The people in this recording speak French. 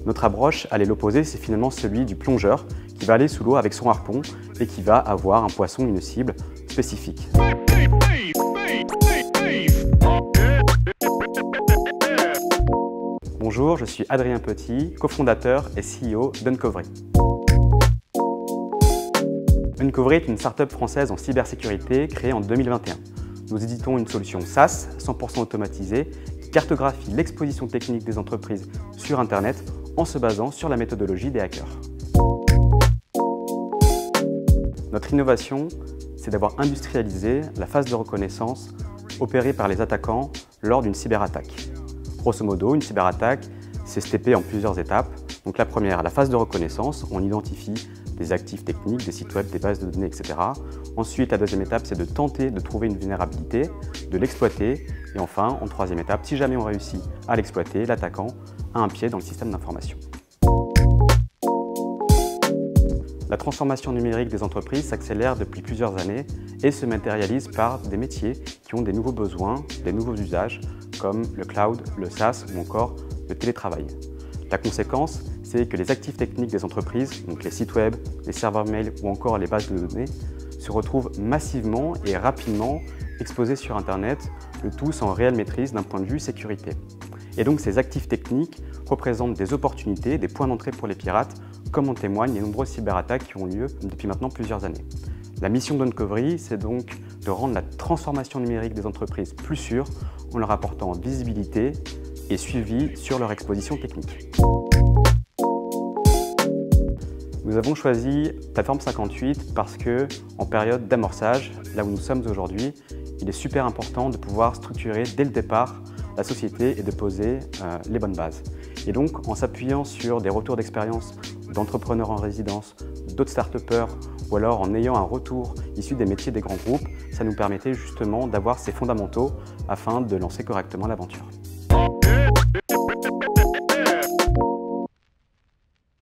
Notre approche, à l'opposé, c'est finalement celui du plongeur qui va aller sous l'eau avec son harpon et qui va avoir un poisson, une cible spécifique. Bonjour, je suis Adrien Petit, cofondateur et CEO d'Uncovery. Uncovery est une start-up française en cybersécurité créée en 2021. Nous éditons une solution SaaS 100% automatisée qui cartographie l'exposition technique des entreprises sur Internet en se basant sur la méthodologie des hackers. Notre innovation, c'est d'avoir industrialisé la phase de reconnaissance opérée par les attaquants lors d'une cyberattaque. Grosso modo, une cyberattaque, c'est STP en plusieurs étapes. Donc la première, la phase de reconnaissance, on identifie des actifs techniques, des sites web, des bases de données, etc. Ensuite, la deuxième étape, c'est de tenter de trouver une vulnérabilité, de l'exploiter. Et enfin, en troisième étape, si jamais on réussit à l'exploiter, l'attaquant a un pied dans le système d'information. La transformation numérique des entreprises s'accélère depuis plusieurs années et se matérialise par des métiers qui ont des nouveaux besoins, des nouveaux usages, comme le cloud, le SaaS ou encore le télétravail. La conséquence, c'est que les actifs techniques des entreprises, donc les sites web, les serveurs mail ou encore les bases de données, se retrouvent massivement et rapidement exposés sur Internet, le tout sans réelle maîtrise d'un point de vue sécurité. Et donc ces actifs techniques représentent des opportunités, des points d'entrée pour les pirates, comme en témoignent les nombreuses cyberattaques qui ont lieu depuis maintenant plusieurs années. La mission d'Uncovery, c'est donc de rendre la transformation numérique des entreprises plus sûre en leur apportant visibilité et suivi sur leur exposition technique. Nous avons choisi Plateforme 58 parce que, en période d'amorçage, là où nous sommes aujourd'hui, il est super important de pouvoir structurer dès le départ la société et de poser les bonnes bases. Et donc, en s'appuyant sur des retours d'expérience d'entrepreneurs en résidence, d'autres start-upers, ou alors en ayant un retour issu des métiers des grands groupes, ça nous permettait justement d'avoir ces fondamentaux afin de lancer correctement l'aventure.